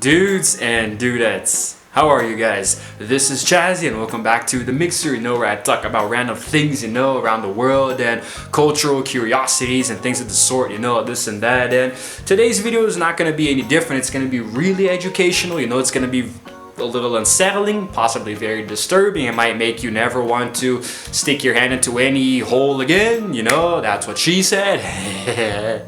Dudes and dudettes, how are you guys? This is Chazzy and welcome back to The Mixer, where I talk about random things, around the world and cultural curiosities and things of the sort, this and that. And today's video is not going to be any different. It's going to be really educational, it's going to be a little unsettling, possibly very disturbing. It might make you never want to stick your hand into any hole again, that's what she said.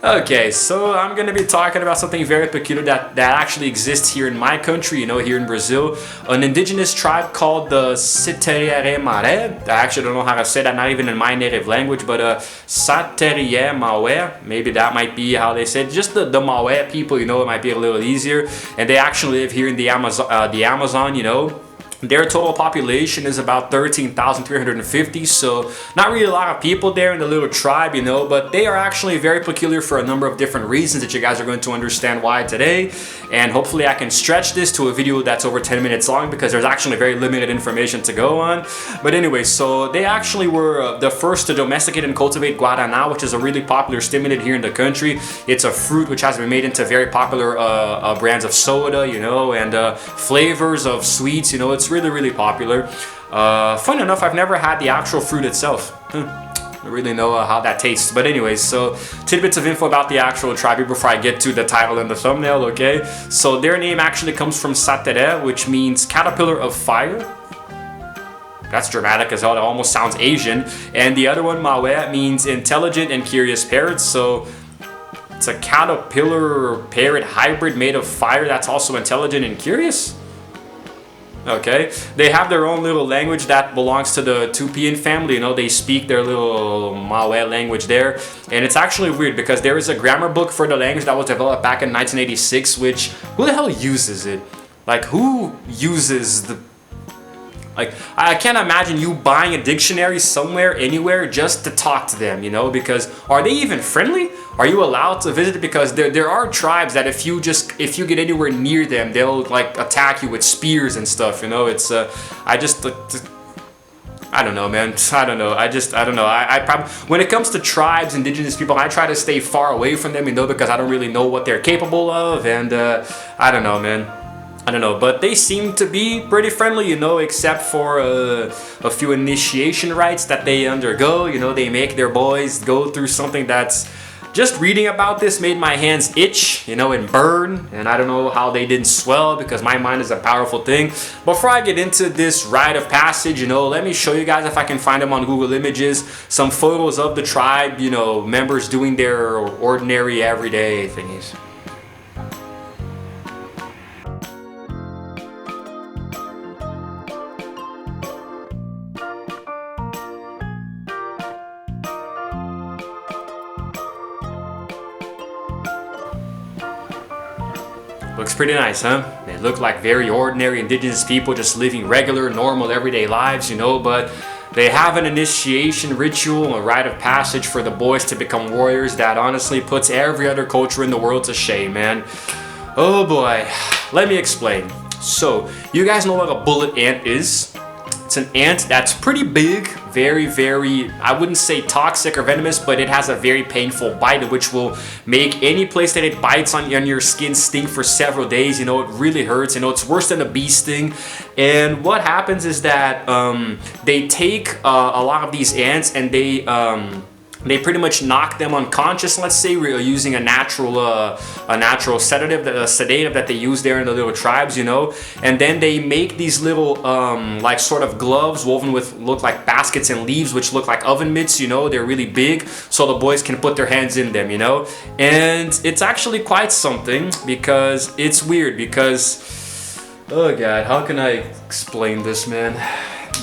Okay, so I'm going to be talking about something very peculiar that actually exists here in my country, here in Brazil. An indigenous tribe called the Priime. I actually don't know how to say that, not even in my native language, but Priime, maybe that might be how they say it. Just the Mawe people, it might be a little easier. And they actually live here in the Amazon, Their total population is about 13,350, so not really a lot of people there in the little tribe, but they are actually very peculiar for a number of different reasons that you guys are going to understand why today. And hopefully I can stretch this to a video that's over 10 minutes long because there's actually very limited information to go on. But anyway, so they actually were the first to domesticate and cultivate guaraná, which is a really popular stimulant here in the country. It's a fruit which has been made into very popular brands of soda, and flavors of sweets, it's really popular. Fun enough, I've never had the actual fruit itself. I don't really know how that tastes. But anyways, so tidbits of info about the actual tribe before I get to the title and the thumbnail, okay? So their name actually comes from Satere, which means caterpillar of fire. That's dramatic as hell, it almost sounds Asian. And the other one, Mawe, means intelligent and curious parrot. So it's a caterpillar parrot hybrid made of fire that's also intelligent and curious. Okay, they have their own little language that belongs to the Tupian family. They speak their little Mawe language there, and it's actually weird because there is a grammar book for the language that was developed back in 1986. Which, who the hell uses it? Like, who uses the? Like, I can't imagine you buying a dictionary somewhere, anywhere, just to talk to them, because are they even friendly? Are you allowed to visit? Because there are tribes that if you get anywhere near them, they'll like attack you with spears and stuff, it's, I don't know, man. I don't know. I don't know. I probably, when it comes to tribes, indigenous people, I try to stay far away from them, because I don't really know what they're capable of, and I don't know, man. I don't know, but they seem to be pretty friendly, except for a few initiation rites that they undergo. They make their boys go through something that's, just reading about this made my hands itch, and burn, and I don't know how they didn't swell because my mind is a powerful thing. Before I get into this rite of passage, let me show you guys, if I can find them on Google Images, some photos of the tribe, members doing their ordinary everyday thingies. Looks pretty nice, huh? They look like very ordinary indigenous people just living regular, normal, everyday lives, but they have an initiation ritual, a rite of passage for the boys to become warriors that honestly puts every other culture in the world to shame, man. Oh boy, let me explain. So, you guys know what a bullet ant is? It's an ant that's pretty big, very, I wouldn't say toxic or venomous, but it has a very painful bite, which will make any place that it bites on your skin sting for several days. It really hurts. It's worse than a bee sting. And what happens is that they take a lot of these ants and they pretty much knock them unconscious, let's say, using a natural sedative that they use there in the little tribes, and then they make these little like sort of gloves woven with look like baskets and leaves, which look like oven mitts, they're really big, so the boys can put their hands in them, and it's actually quite something because it's weird because, oh god, how can I explain this, man?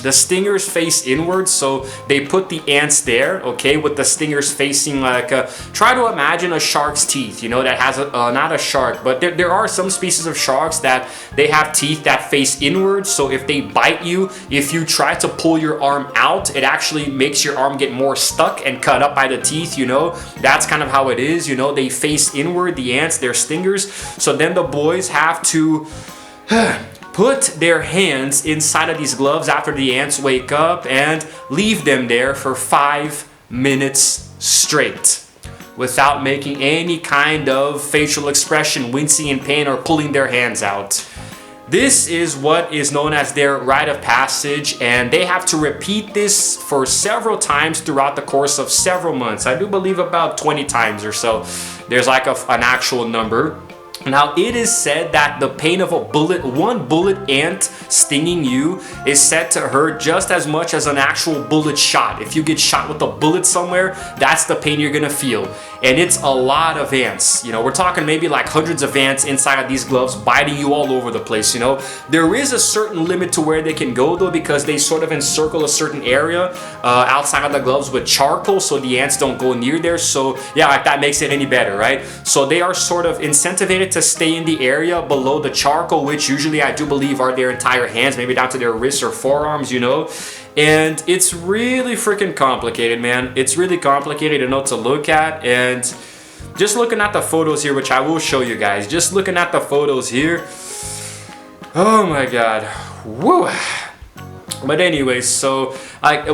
The stingers face inwards, so they put the ants there, okay, with the stingers facing like try to imagine a shark's teeth, that has not a shark, but there are some species of sharks that they have teeth that face inwards, so if they bite you, if you try to pull your arm out, it actually makes your arm get more stuck and cut up by the teeth, that's kind of how it is, they face inward, the ants, their stingers, so then the boys have to put their hands inside of these gloves after the ants wake up and leave them there for 5 minutes straight. without making any kind of facial expression, wincing in pain, or pulling their hands out. This is what is known as their rite of passage, and they have to repeat this for several times throughout the course of several months. I do believe about 20 times or so. There's like an actual number. Now, it is said that the pain of one bullet ant stinging you is said to hurt just as much as an actual bullet shot. If you get shot with a bullet somewhere, that's the pain you're gonna feel. And it's a lot of ants. You know, we're talking maybe like hundreds of ants inside of these gloves biting you all over the place, you know. There is a certain limit to where they can go though, because they sort of encircle a certain area outside of the gloves with charcoal, so the ants don't go near there. So yeah, like that makes it any better, right? So they are sort of incentivized to stay in the area below the charcoal, which usually I do believe are their entire hands, maybe down to their wrists or forearms, you know. And it's really freaking complicated, man. It's really complicated, you know, to look at. And just looking at the photos here, which I will show you guys, just looking at the photos here, oh my god, woo. But anyways, so like I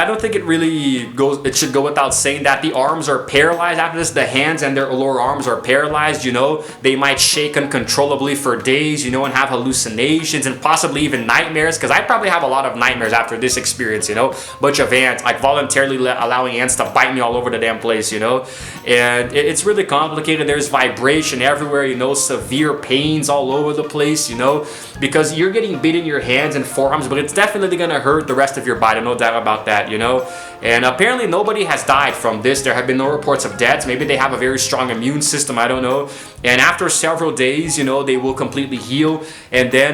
don't think it really goes, it should go without saying that the arms are paralyzed after this. The hands and their lower arms are paralyzed, you know. They might shake uncontrollably for days, you know, and have hallucinations and possibly even nightmares, because I probably have a lot of nightmares after this experience, you know. Bunch of ants, like voluntarily allowing ants to bite me all over the damn place, you know. And it's really complicated. There's vibration everywhere, you know, severe pains all over the place, you know, because you're getting bit in your hands and forearms, but it's definitely gonna hurt the rest of your body, no doubt about that, you know. And apparently nobody has died from this. There have been no reports of deaths. Maybe they have a very strong immune system, I don't know. And after several days, you know, they will completely heal. And then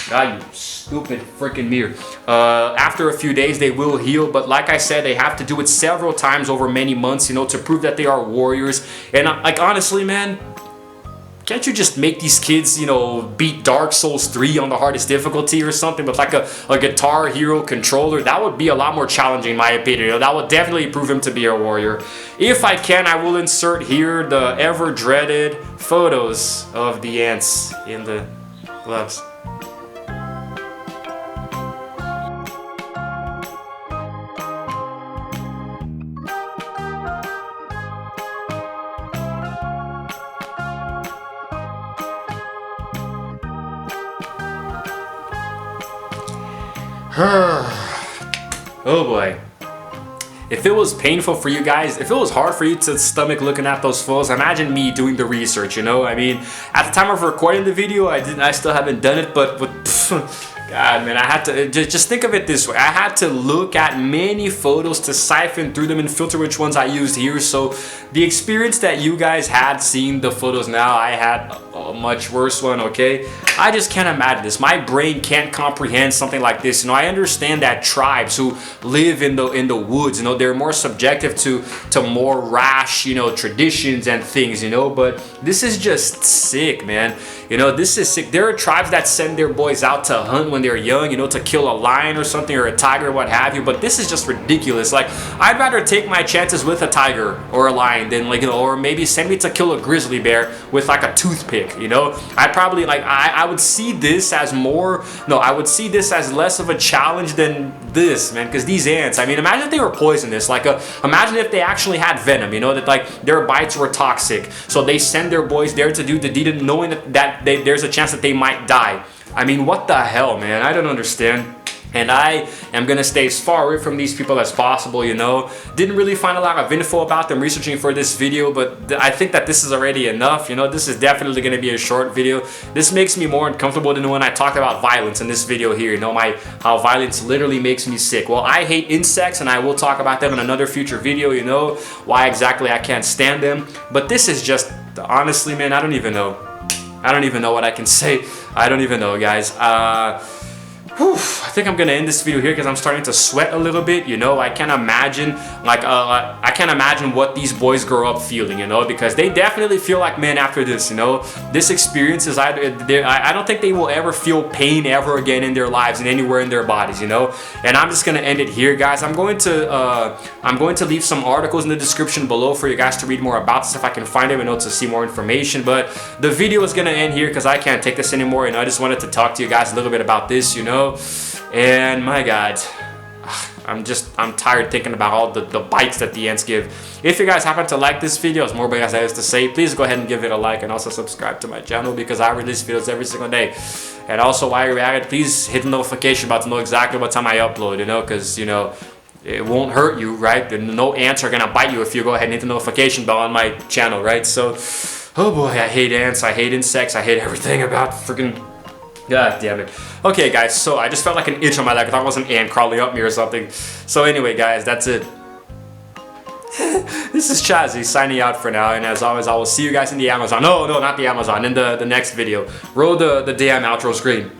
God, you stupid freaking mirror, after a few days they will heal, but like I said, they have to do it several times over many months, you know, to prove that they are warriors. And like honestly, man, can't you just make these kids, you know, beat Dark Souls 3 on the hardest difficulty or something with like a Guitar Hero controller? That would be a lot more challenging in my opinion. You know, that would definitely prove him to be a warrior. If I can, I will insert here the ever dreaded photos of the ants in the gloves. Oh boy. If it was painful for you guys, if it was hard for you to stomach looking at those photos, imagine me doing the research, you know? I mean, at the time of recording the video, I still haven't done it, but God, man, I had to, just think of it this way. I had to look at many photos to siphon through them and filter which ones I used here. So the experience that you guys had seeing the photos now, I had a much worse one, okay? I just can't imagine this. My brain can't comprehend something like this. You know, I understand that tribes who live in the woods, you know, they're more subjective to more rash, you know, traditions and things, you know, but this is just sick, man. You know, this is sick. There are tribes that send their boys out to hunt when they're young, you know, to kill a lion or something, or a tiger, or what have you, but this is just ridiculous. Like, I'd rather take my chances with a tiger or a lion than, like, you know, or maybe send me to kill a grizzly bear with like a toothpick, you know. I'd probably, like, I would see this as I would see this as less of a challenge than this, man, because these ants, I mean, imagine if they were poisonous, like, imagine if they actually had venom, you know, that like their bites were toxic, so they send their boys there to do the deed knowing that there's a chance that they might die. I mean, what the hell, man? I don't understand. And I am gonna stay as far away from these people as possible, you know. Didn't really find a lot of info about them researching for this video, but I think that this is already enough, you know. This is definitely gonna be a short video. This makes me more uncomfortable than when I talked about violence in this video here, you know, how violence literally makes me sick. Well, I hate insects, and I will talk about them in another future video, you know, why exactly I can't stand them. But this is just, honestly, man, I don't even know. I don't even know what I can say. I don't even know, guys. I think I'm gonna end this video here because I'm starting to sweat a little bit, you know. I can't imagine, like, I can't imagine what these boys grow up feeling, you know, because they definitely feel like men after this, you know. This experience is, I don't think they will ever feel pain ever again in their lives and anywhere in their bodies, you know. And I'm just gonna end it here, guys. I'm going to leave some articles in the description below for you guys to read more about this if I can find them, you know, to see more information. But the video is gonna end here because I can't take this anymore, and I just wanted to talk to you guys a little bit about this, you know. And my God, I'm tired thinking about all the bites that the ants give. If you guys happen to like this video, as more as I used to say, please go ahead and give it a like and also subscribe to my channel because I release videos every single day. And also while you're at it, please hit the notification button to know exactly what time I upload, you know, because, you know, it won't hurt you, right? No ants are gonna bite you if you go ahead and hit the notification bell on my channel, right? So, oh boy, I hate ants, I hate insects, I hate everything about freaking... God damn it. Okay, guys, so I just felt like an itch on my leg. I thought it was an ant crawling up me or something. So anyway, guys, that's it. This is Chazzy signing out for now, and as always, I will see you guys in the Amazon. No, not the Amazon, in the next video. Roll the damn outro screen.